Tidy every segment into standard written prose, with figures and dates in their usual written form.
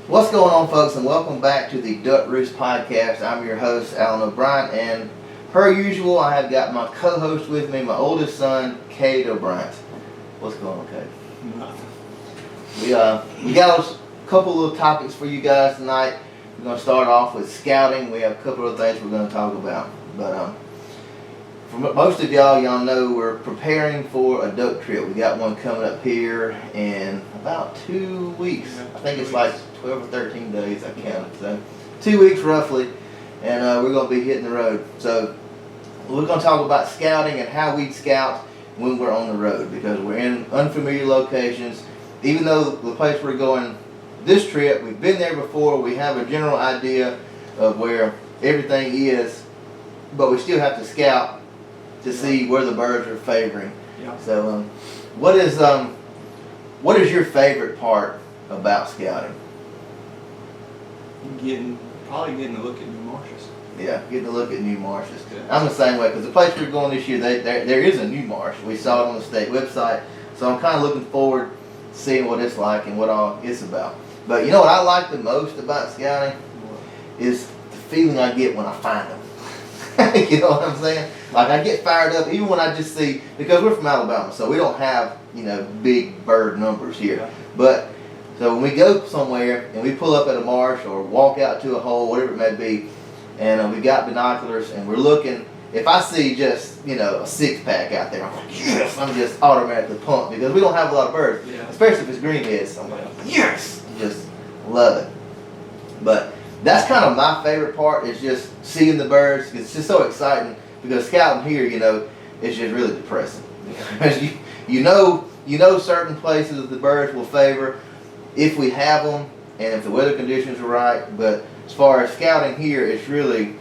What's going on, folks, and welcome back to the Duck Roost Podcast. I'm your host, Alan O'Brien, and per usual, I have got my co-host with me, my oldest son, Cade O'Brien. What's going on, Cade? Nothing. We got a couple little topics for you guys tonight. We're going to start off with scouting. We have a couple of things we're going to talk about. But for most of y'all know we're preparing for a duck trip. We got one coming up here in about 2 weeks. I think it's like 12 or 13 days, I counted. So 2 weeks roughly, and we're going to be hitting the road. So we're going to talk about scouting and how we scout when we're on the road, because we're in unfamiliar locations. Even though the place we're going this trip, we've been there before, we have a general idea of where everything is, but we still have to scout to see where the birds are favoring. Yeah. So what is your favorite part about scouting? Probably getting to look at new marshes. Yeah, getting to look at new marshes. Yeah. I'm the same way, because the place we're going this year, there is a new marsh. We saw it on the state website, so I'm kind of looking forward to seeing what it's like and what all it's about. But you know what I like the most about scouting is the feeling I get when I find them. You know what I'm saying? Like, I get fired up even when I just see, because we're from Alabama, so we don't have, big bird numbers here. Yeah. But so when we go somewhere and we pull up at a marsh or walk out to a hole, whatever it may be, and we got binoculars and we're looking, if I see just, a 6-pack out there, I'm like, yes, I'm just automatically pumped, because we don't have a lot of birds, Yeah. especially if it's greenheads. I'm like, yes, just love it. But that's kind of my favorite part, is just seeing the birds. It's just so exciting, because scouting here, it's just really depressing. Because you know certain places the birds will favor if we have them and if the weather conditions are right. But as far as scouting here, it's really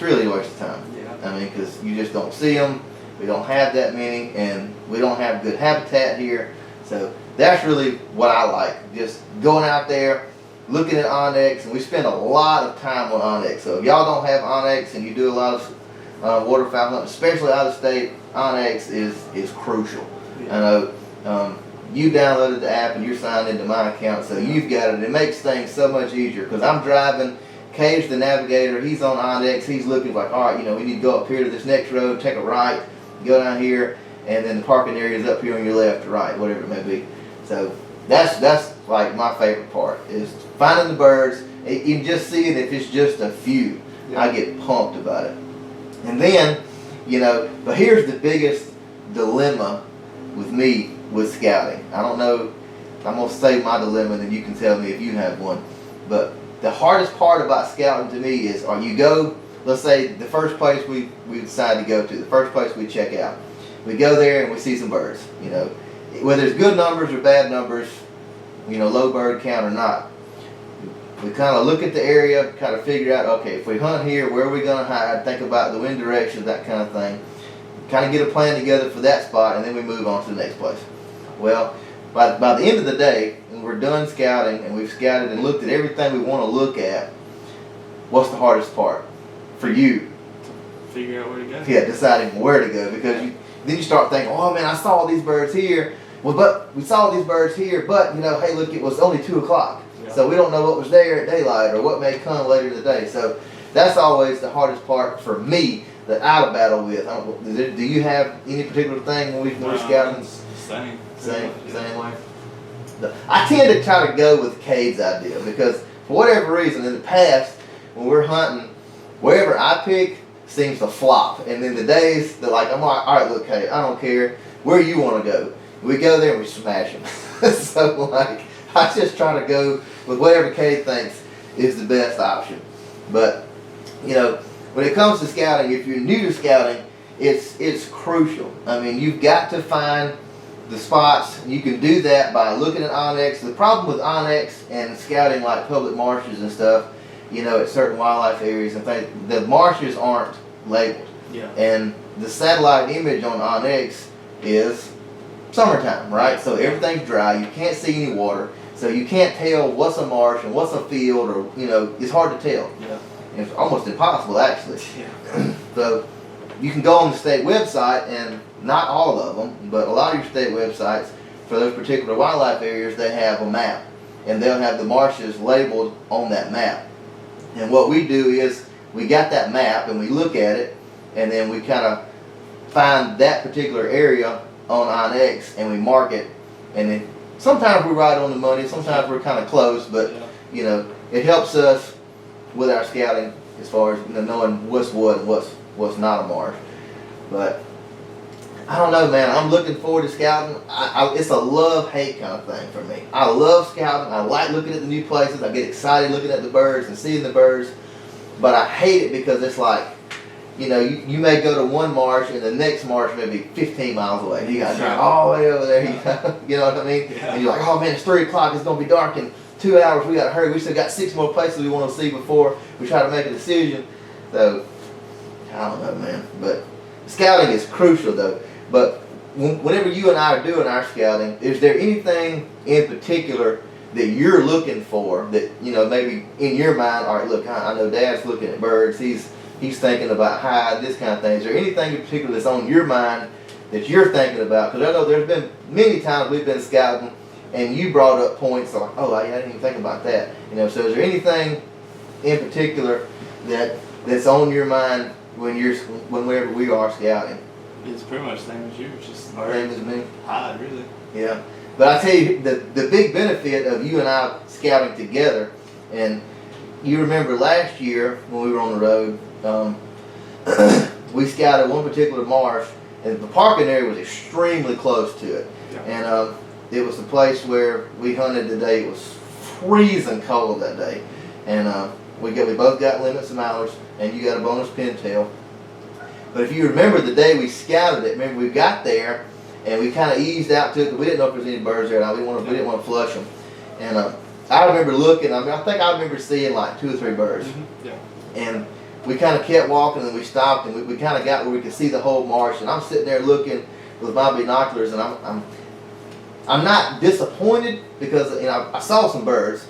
a waste of time. Yeah. I mean, because you just don't see them. We don't have that many, and we don't have good habitat here. So that's really what I like, just going out there, looking at onyx, and we spend a lot of time on onyx. So if y'all don't have onyx and you do a lot of waterfowl hunting, especially out of state, onyx is crucial. Yeah. I know you downloaded the app and you're signed into my account, so you've got it. It makes things so much easier, because I'm driving, Cade's the navigator, he's on onyx, he's looking like, all right, we need to go up here to this next road, take a right, go down here, and then the parking area is up here on your left or right, whatever it may be. So that's like my favorite part, is finding the birds. You just see it if it's just a few. Yeah. I get pumped about it. And then, but here's the biggest dilemma with me with scouting. I don't know, I'm going to say my dilemma, and then you can tell me if you have one. But the hardest part about scouting to me is, let's say the first place we decide to go to, the first place we check out. We go there and we see some birds, whether it's good numbers or bad numbers, low bird count or not. We kind of look at the area, kind of figure out, okay, if we hunt here, where are we going to hide, think about the wind direction, that kind of thing. Kind of get a plan together for that spot, and then we move on to the next place. Well, by the end of the day, when we're done scouting and we've scouted and looked at everything we want to look at, what's the hardest part for you? Figure out where to go. Yeah, deciding where to go, because then you start thinking, oh man, I saw these birds here. Well, but we saw these birds here, but hey, look, it was only 2 o'clock. Yeah. So we don't know what was there at daylight or what may come later in the day. So that's always the hardest part for me that I battle with. Do you have any particular thing when we're scouting? Same way. I tend to try to go with Cade's idea, because for whatever reason in the past, when we're hunting, wherever I pick seems to flop. And then the days that I'm like, all right, look, Cade, I don't care where you want to go. We go there and we smash them. So I just try to go with whatever Cade thinks is the best option. But when it comes to scouting, if you're new to scouting, it's crucial. I mean, you've got to find the spots. You can do that by looking at onyx. The problem with onyx and scouting like public marshes and stuff, at certain wildlife areas and things, the marshes aren't labeled. Yeah. And the satellite image on onyx is summertime, right? So everything's dry. You can't see any water. So you can't tell what's a marsh and what's a field, or, it's hard to tell. Yeah. It's almost impossible, actually. Yeah. So you can go on the state website, and not all of them, but a lot of your state websites, for those particular wildlife areas, they have a map. and they'll have the marshes labeled on that map. And what we do is we got that map and we look at it, and then we kind of find that particular area on Onyx and we mark it, and then sometimes we're right on the money, sometimes we're kind of close, but you know, it helps us with our scouting as far as, you know, knowing what's what and what's not a marsh. But I don't know, man. I'm looking forward to scouting. It's a love-hate kind of thing for me. I love scouting. I like looking at the new places. I get excited looking at the birds and seeing the birds. But I hate it because it's like, you know, you may go to one marsh and the next marsh may be 15 miles away. You got to drive all the way over there. You know what I mean? Yeah. And you're like, oh man, it's 3 o'clock. It's going to be dark in 2 hours. We got to hurry. We still got 6 more places we want to see before we try to make a decision. So, I don't know, man. But scouting is crucial, though. But whenever you and I are doing our scouting, is there anything in particular that you're looking for that, you know, maybe in your mind, all right, look, I know Dad's looking at birds. He's thinking about hide, this kind of thing. Is there anything in particular that's on your mind that you're thinking about? Because I know there's been many times we've been scouting and you brought up points like, oh, I didn't even think about that. You know, so is there anything in particular that's on your mind whenever we are scouting? It's pretty much the same as you, just Same as me. hide, really. Yeah. But I tell you, the big benefit of you and I scouting together, and you remember last year when we were on the road, we scouted one particular marsh, and the parking area was extremely close to it. Yeah. And it was the place where we hunted the day. It was freezing cold that day. And we both got limits of mallards, and you got a bonus pintail. But if you remember the day we scouted it, remember we got there and we kind of eased out to it because we didn't know if there was any birds there. We didn't want to flush them. And I remember looking. I think I remember seeing like 2 or 3 birds. Mm-hmm. Yeah. And we kind of kept walking and we stopped and we kind of got where we could see the whole marsh. And I'm sitting there looking with my binoculars, and I'm not disappointed because, you know, I saw some birds.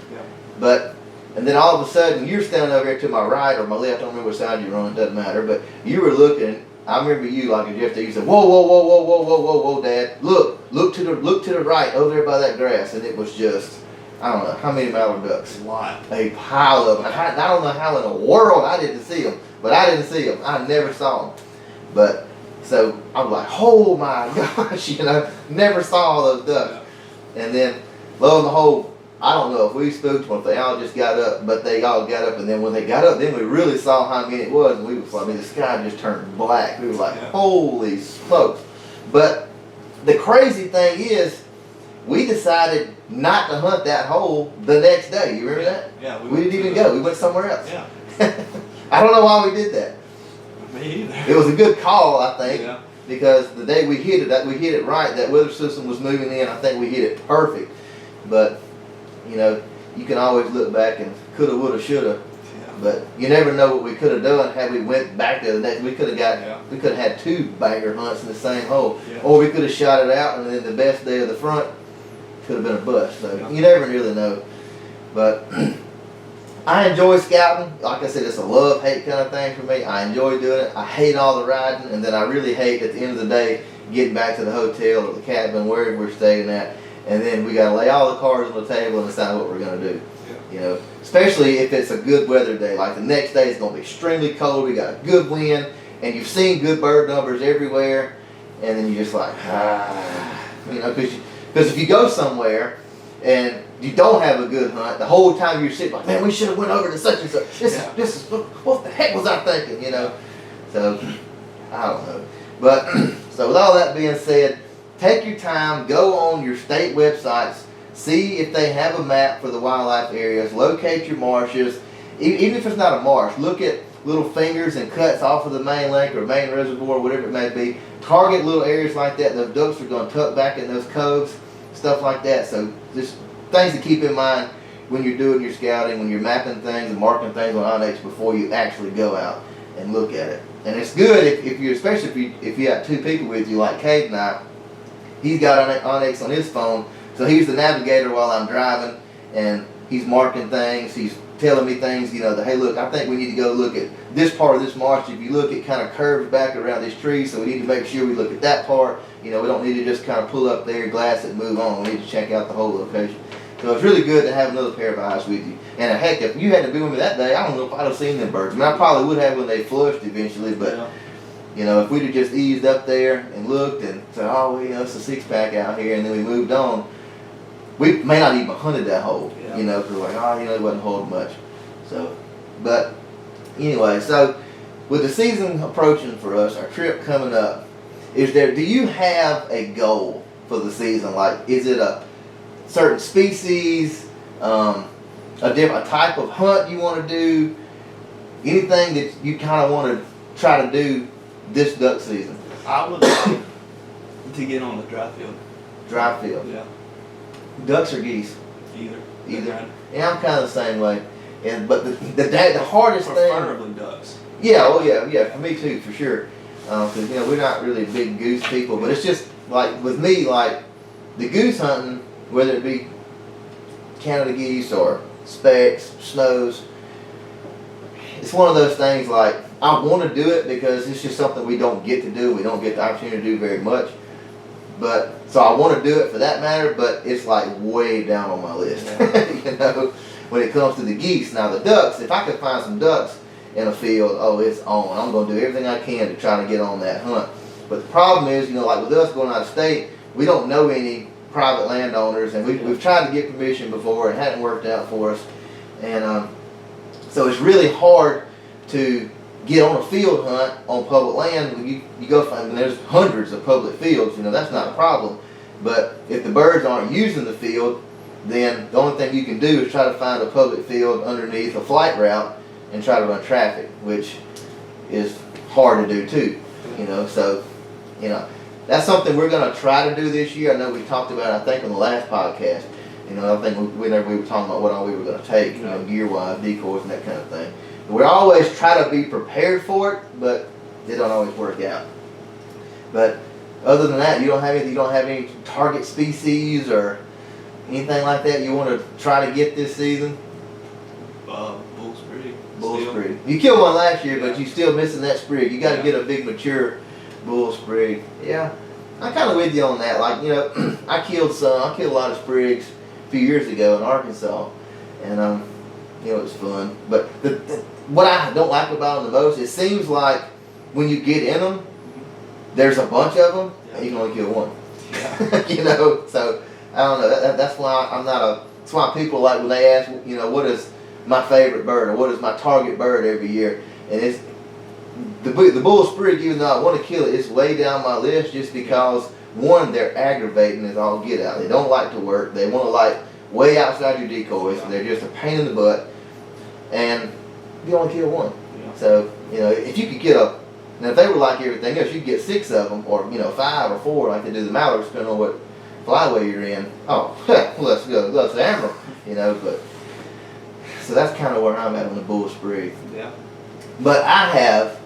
Yeah. And then all of a sudden, you're standing over here to my right or my left. I don't remember which side you're on. It doesn't matter. But you were looking. I remember you, like yesterday. You said, "Whoa, whoa, whoa, whoa, whoa, whoa, whoa, whoa, Dad! Look to the right over there by that grass." And it was just, I don't know how many mallard ducks. A lot. A pile of them. I don't know how in the world I didn't see them, but I didn't see them. I never saw them. But so I was like, "Oh my gosh!" You know, never saw all those ducks. Yeah. And then, lo and behold, I don't know if we spooked them, if they all just got up, but they all got up, and then when they got up, then we really saw how many it was, and we was like, I mean, the sky just turned black. We were like, holy smokes. But the crazy thing is, we decided not to hunt that hole the next day. You remember that? Yeah. We didn't even go. We went somewhere else. Yeah. I don't know why we did that. Me either. It was a good call, I think, Yeah. because the day we hit it right. That weather system was moving in. I think we hit it perfect. But you know, you can always look back and coulda, woulda, shoulda. Yeah. But you never know what we could have done had we went back there the next. We could have we could have had 2 banger hunts in the same hole, Yeah. or we could have shot it out, and then the best day of the front could have been a bust. So Yeah. you never really know. But I enjoy scouting. Like I said, it's a love-hate kind of thing for me. I enjoy doing it. I hate all the riding, and then I really hate at the end of the day getting back to the hotel or the cabin wherever we're staying at. And then we got to lay all the cards on the table and decide what we're going to do. Yeah. You know, especially if it's a good weather day. Like the next day is going to be extremely cold. We got a good wind, and you've seen good bird numbers everywhere. And then you're just like, you know, because if you go somewhere and you don't have a good hunt, the whole time you're sitting like, man, we should have went over to such and such. This is what the heck was I thinking? You know, so I don't know. But so with all that being said, take your time, go on your state websites, see if they have a map for the wildlife areas, locate your marshes. Even if it's not a marsh, look at little fingers and cuts off of the main lake or main reservoir, whatever it may be. Target little areas like that. Those ducks are going to tuck back in those coves, stuff like that. So just things to keep in mind when you're doing your scouting, when you're mapping things and marking things on Onyx before you actually go out and look at it. And it's good if you, especially if you have 2 people with you like Cade and I. He's got Onyx on his phone, so he's the navigator while I'm driving, and he's marking things. He's telling me things, you know, that, hey, look, I think we need to go look at this part of this marsh. If you look, it kind of curves back around this tree, so we need to make sure we look at that part. You know, we don't need to just kind of pull up there, glass it, and move on. We need to check out the whole location. So it's really good to have another pair of eyes with you. And heck, if you had to be with me that day, I don't know if I'd have seen them birds. I mean, I probably would have when they flushed eventually, but you know, if we'd have just eased up there and looked and said, oh, well, you know, it's a 6-pack out here, and then we moved on, we may not even hunted that hole, you know, because we're like, oh, you know, it wasn't holding much. So, but anyway, so with the season approaching for us, our trip coming up, do you have a goal for the season? Like, is it a certain species, a different type of hunt you want to do, anything that you kind of want to try to do this duck season? I would like to get on the dry field. Dry field. Yeah. Ducks or geese? Either. Yeah, I'm kind of the same way. But the hardest thing. Preferably ducks. Yeah, oh yeah, for me too, for sure. Because you know we're not really big goose people, but it's just like with me, like the goose hunting, whether it be Canada geese or specks, snows, it's one of those things like I want to do it because it's just something we don't get to do. We don't get the opportunity to do very much. But so I want to do it for that matter, but it's like way down on my list. You know, when it comes to the geese. Now the ducks, if I could find some ducks in a field, oh, it's on. I'm going to do everything I can to try to get on that hunt. But the problem is, you know, like with us going out of state, we don't know any private landowners, and we've tried to get permission before, and it hadn't worked out for us. And so it's really hard to get on a field hunt on public land. When you go find, and there's hundreds of public fields, you know, that's not a problem. But if the birds aren't using the field, then the only thing you can do is try to find a public field underneath a flight route and try to run traffic, which is hard to do too, you know. So, you know, that's something we're going to try to do this year. I know we talked about it, I think, on the last podcast. You know, I think we were talking about what all we were going to take, you know, gear-wise, decoys, and that kind of thing. We always try to be prepared for it, but it don't always work out. But other than that, you don't have any target species or anything like that you want to try to get this season? Bull sprig. Bull sprig. You killed one last year, but you're still missing that sprig. You got to get a big mature bull sprig. Yeah, I'm kind of with you on that. Like, you know, I killed a lot of sprigs a few years ago in Arkansas, and you know, it was fun. But what I don't like about them the most, it seems like when you get in them, there's a bunch of them, and you can only kill one. Yeah. You know, so I don't know. That's why I'm not a. That's why people like when they ask, you know, what is my favorite bird or what is my target bird every year, and it's the bull sprig. Even though I want to kill it, it's way down my list just because one, they're aggravating as all get out. They don't like to work. They want to like way outside your decoys, and they're just a pain in the butt. And you only kill one. Yeah. So, you know, if you could get now if they were like everything else, you'd get 6 of them, or, you know, 5 or 4 like they do the mallards, depending on what flyway you're in. Oh, let's go, let's hammer them, you know. But so that's kind of where I'm at on the bull sprig. Yeah. But I have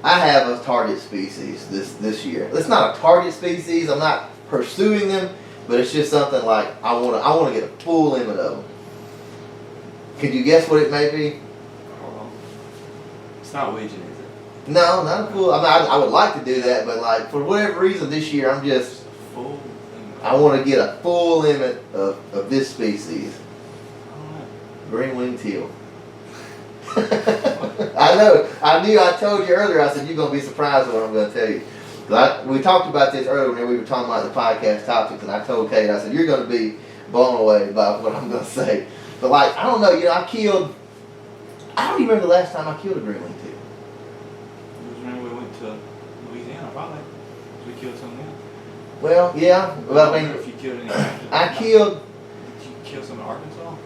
a target species this year. It's not a target species. I'm not pursuing them, but it's just something like I want to get a full limit of them. Could you guess what it may be? It's not Ouija, is it? No, not a full. I mean, I would like to do that, but like for whatever reason this year, I'm just full. I want to get a full limit of this species. Green-winged teal. I know. I told you earlier. I said you're gonna be surprised at what I'm gonna tell you. We talked about this earlier when we were talking about the podcast topics, and I told Kate, I said you're gonna be blown away by what I'm gonna say. But like, I don't know. You know, I don't even remember the last time I killed a green-winged teal. It was when we went to Louisiana, probably. We killed something else. Well, yeah. Well, I mean, if you killed any. I killed. Did you kill some in Arkansas?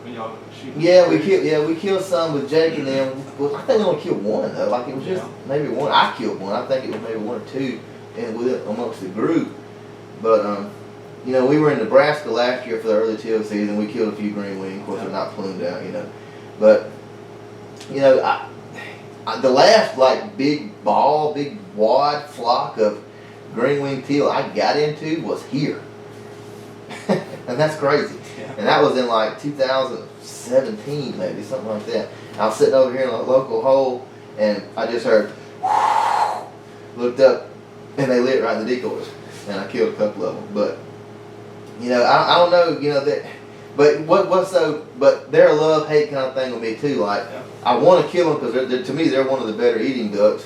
When y'all shooting? Yeah, we killed some with Jake and them. Well, I think we only killed one though. Like it was just maybe one. I killed one. I think it was maybe 1 or 2, amongst the group. But you know, we were in Nebraska last year for the early teal season. We killed a few green wing. Of course, they're not plumed out, you know. But you know, the last like big wad flock of green wing teal I got into was here, and that's crazy. Yeah. And that was in like 2017, maybe something like that. I was sitting over here in a local hole, and I just heard, looked up, and they lit right in the decoys, and I killed a couple of them. But you know, I don't know. You know that But but they're a love-hate kind of thing with me too. Like, Yeah. I want to kill them because to me they're one of the better eating ducks,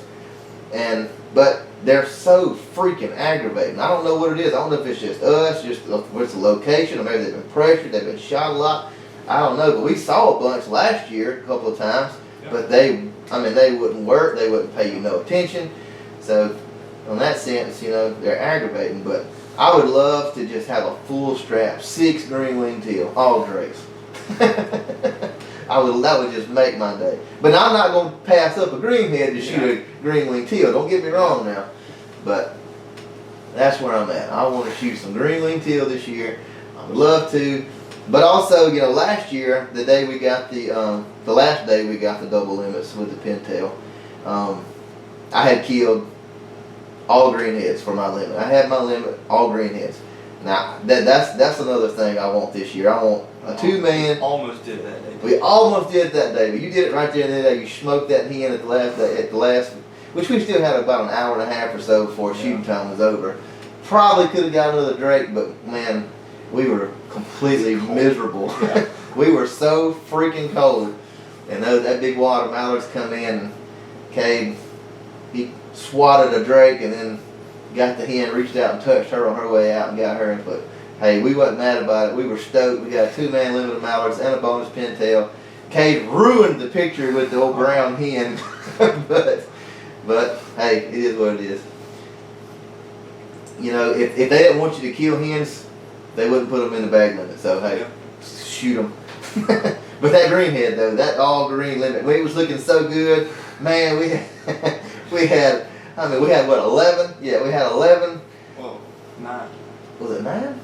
but they're so freaking aggravating. I don't know what it is. I don't know if it's just us, just what's the location, or maybe they've been pressured, they've been shot a lot. I don't know, but we saw a bunch last year a couple of times, Yeah. but they wouldn't work, they wouldn't pay you no attention. So, in that sense, they're aggravating. But I would love to just have a full strap, 6 green-winged teal, all drakes. That would just make my day. But I'm not going to pass up a greenhead to shoot a green-winged teal. Don't get me wrong now. But that's where I'm at. I want to shoot some green-winged teal this year. I would love to. But also, last year, the day we got the last day we got the double limits with the pintail, I had killed all greenheads for my limit. I had my limit, all greenheads. Now, that's another thing I want this year. I want a 2-man. Almost did that day. We almost did that day, but you did it right there in the day. You smoked that hen at the last, which we still had about an hour and a half or so before shooting time was over. Probably could have got another drake, but man, we were completely miserable. Yeah. We were so freaking cold. And that big water mallards come in, and Cade, he swatted a drake and then got the hen, reached out and touched her on her way out and got her. But hey, we wasn't mad about it. We were stoked. We got a 2-man limit of mallards and a bonus pintail. Cade ruined the picture with the old brown hen. but hey, it is what it is. If they didn't want you to kill hens, they wouldn't put them in the bag limit. So hey, shoot them. But that greenhead though, that all green limit, it was looking so good. Man, we had what, 11? Yeah, we had 11. Well, 9. Was it 9?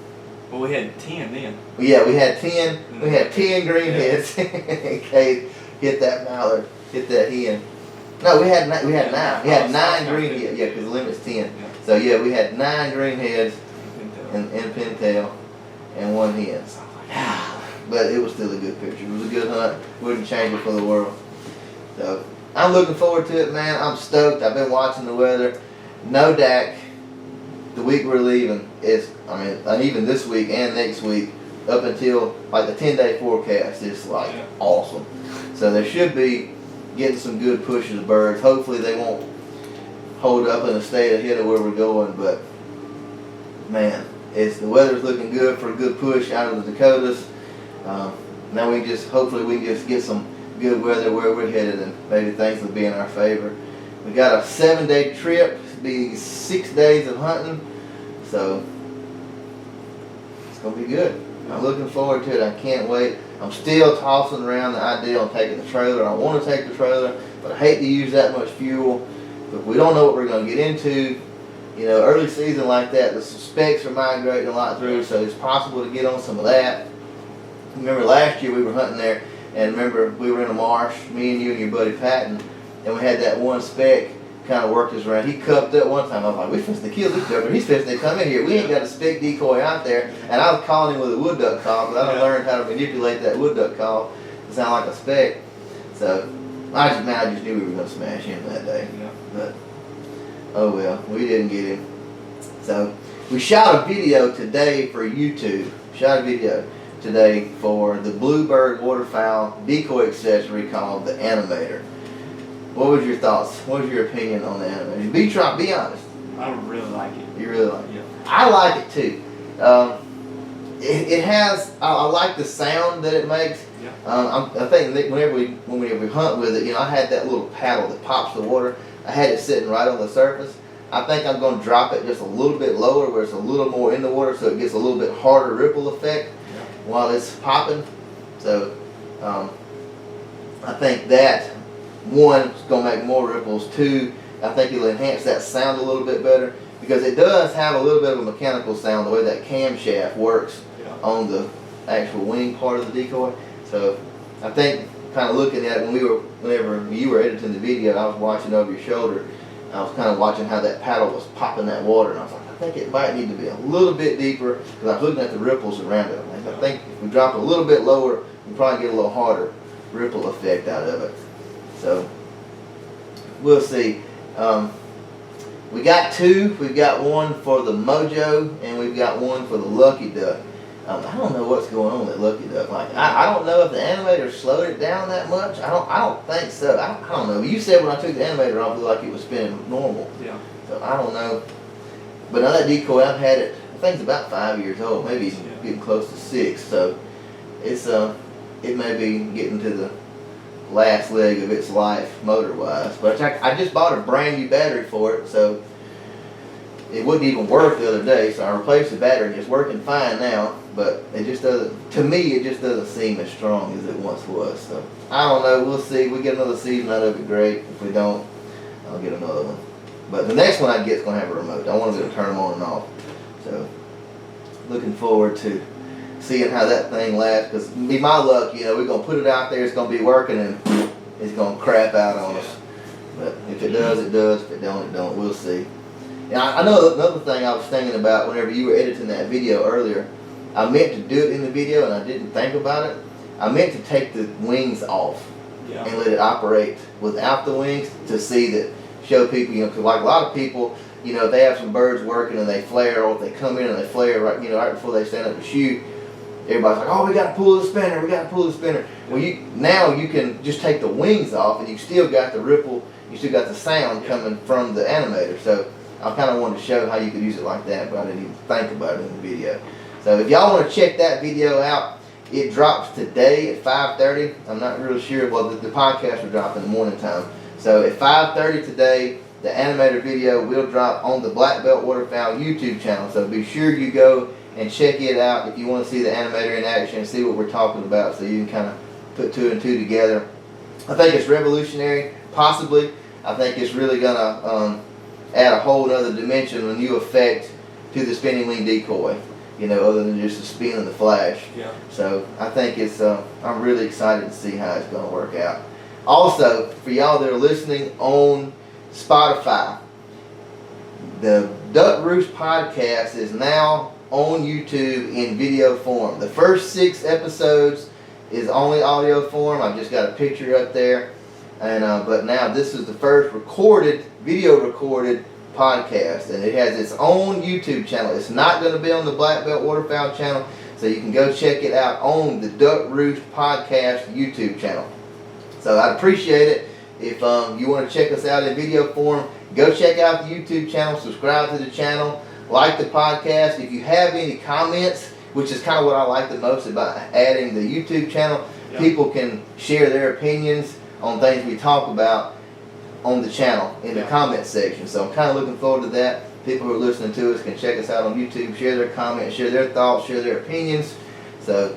Well, we had 10 then. Yeah, we had 10. We had 10 greenheads. Cade hit that mallard, hit that hen. No, we had 9. We had 9 greenheads. Yeah, because the limit's 10. Yeah. So yeah, we had 9 greenheads and pintail and 1 hen. But it was still a good picture. It was a good hunt. Wouldn't change it for the world. So I'm looking forward to it, man. I'm stoked. I've been watching the weather. No DAC. The week we're leaving and even this week and next week, up until like the 10-day forecast is like awesome. So there should be getting some good pushes of birds. Hopefully they won't hold up and stay ahead of where we're going. But man, the weather's looking good for a good push out of the Dakotas. Now hopefully we can just get some good weather where we're headed, and maybe things will be in our favor. We got a 7-day trip. It'll be 6 days of hunting, so it's gonna be good. I'm looking forward to it. I can't wait. I'm still tossing around the idea on taking the trailer. I want to take the trailer, but I hate to use that much fuel. But we don't know what we're gonna get into. Early season like that, the specs are migrating a lot through, so it's possible to get on some of that. Remember last year we were hunting there, and remember we were in a marsh, me and you and your buddy Patton, and we had that one speck kind of worked us around. He cupped up one time. I was like, we supposed to kill this duck, he's supposed to come in here. We ain't got a speck decoy out there. And I was calling him with a wood duck call, because I done learned how to manipulate that wood duck call to sound like a speck. So I just knew we were going to smash him that day. Yeah. But oh well, we didn't get him. So we shot a video today for YouTube. Today for the Bluebird waterfowl decoy accessory called the Animator. What was your thoughts? What was your opinion on the Animator? Be honest. I really like it. You really like it? Yeah. I like it too. It has. I like the sound that it makes. Yeah. I think that whenever we hunt with it, I had that little paddle that pops the water. I had it sitting right on the surface. I think I'm going to drop it just a little bit lower, where it's a little more in the water, so it gets a little bit harder ripple effect while it's popping. So I think that, one, it's going to make more ripples. Two, I think it'll enhance that sound a little bit better, because it does have a little bit of a mechanical sound the way that camshaft works on the actual wing part of the decoy. So I think, kind of looking at it whenever you were editing the video, I was watching over your shoulder. I was kind of watching how that paddle was popping that water, and I was like, I think it might need to be a little bit deeper, because I was looking at the ripples around it. I think if we drop it a little bit lower, we'll probably get a little harder ripple effect out of it. So we'll see. We got two. We've got one for the Mojo, and we've got one for the Lucky Duck. I don't know what's going on with Lucky Duck. Like, I don't know if the animator slowed it down that much. I don't think so. I don't know. You said when I took the animator off, it looked like it was spinning normal. Yeah. So I don't know. But now that decoy, I've had it. I think it's about 5 years old, maybe getting close to 6. So it's it may be getting to the last leg of its life motor wise. But I just bought a brand new battery for it, so it wouldn't even work the other day. So I replaced the battery and it's working fine now. But it just doesn't. To me, it just doesn't seem as strong as it once was. So I don't know. We'll see. If we get another season out of it, great. If we don't, I'll get another one. But the next one I get is going to have a remote. I want to be able to turn them on and off. So, looking forward to seeing how that thing lasts. Because, be my luck, we're going to put it out there, it's going to be working, and it's going to crap out on us. But if it does, it does. If it don't, it don't. We'll see. And I know another thing I was thinking about whenever you were editing that video earlier, I meant to do it in the video, and I didn't think about it. I meant to take the wings off and let it operate without the wings to see that. Show people, because like a lot of people, if they have some birds working and they flare, or if they come in and they flare right before they stand up to shoot, everybody's like, oh, we got to pull the spinner, Well, now you can just take the wings off and you still got the ripple, you still got the sound coming from the animator. So I kind of wanted to show how you could use it like that, but I didn't even think about it in the video. So if y'all want to check that video out, it drops today at 5:30. I'm not really sure. Well, the podcast will drop in the morning time. So at 5:30 today, the animator video will drop on the Black Belt Waterfowl YouTube channel. So be sure you go and check it out if you want to see the animator in action and see what we're talking about, so you can kind of put 2 and 2 together. I think it's revolutionary, possibly. I think it's really going to add a whole other dimension, a new effect to the spinning wing decoy, other than just the spin and the flash. Yeah. So I think it's, I'm really excited to see how it's going to work out. Also, for y'all that are listening on Spotify, the Duck Roost Podcast is now on YouTube in video form. The first 6 episodes is only audio form. I've just got a picture up there. And but now this is the first video recorded podcast. And it has its own YouTube channel. It's not going to be on the Black Belt Waterfowl channel. So you can go check it out on the Duck Roost Podcast YouTube channel. So I'd appreciate it if you want to check us out in video form. Go check out the YouTube channel, subscribe to the channel, like the podcast. If you have any comments, which is kind of what I like the most about adding the YouTube channel, people can share their opinions on things we talk about on the channel in the comment section. So I'm kind of looking forward to that. People who are listening to us can check us out on YouTube, share their comments, share their thoughts, share their opinions. So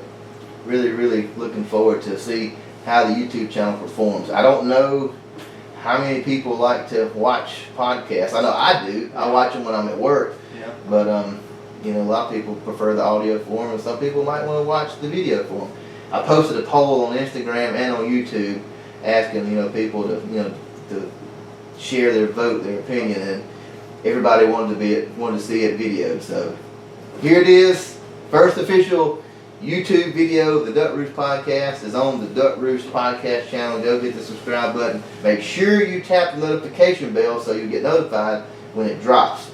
really, really looking forward to see how the YouTube channel performs. I don't know how many people like to watch podcasts. I know I do. I watch them when I'm at work. Yeah. But a lot of people prefer the audio form, and some people might want to watch the video form. I posted a poll on Instagram and on YouTube asking people to to share their vote, their opinion, and everybody wanted to see it video. So here it is, first official YouTube video of the Duck Roost Podcast is on the Duck Roost Podcast channel. Go hit the subscribe button. Make sure you tap the notification bell so you get notified when it drops.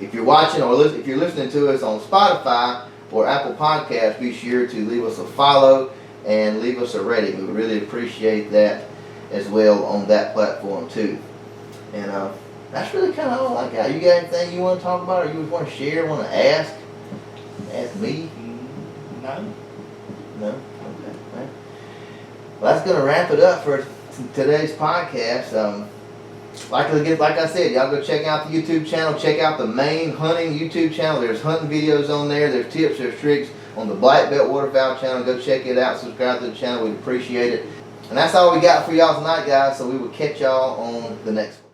If you're watching if you're listening to us on Spotify or Apple Podcasts, be sure to leave us a follow and leave us a rating. We would really appreciate that as well on that platform too. And that's really kind of all I got. You got anything you want to talk about, or you want to share, want to ask me? No? Okay. Well, that's going to wrap it up for today's podcast. Like I said, y'all go check out the YouTube channel. Check out the main hunting YouTube channel. There's hunting videos on there. There's tips, there's tricks on the Black Belt Waterfowl channel. Go check it out. Subscribe to the channel. We'd appreciate it. And that's all we got for y'all tonight, guys. So we will catch y'all on the next one.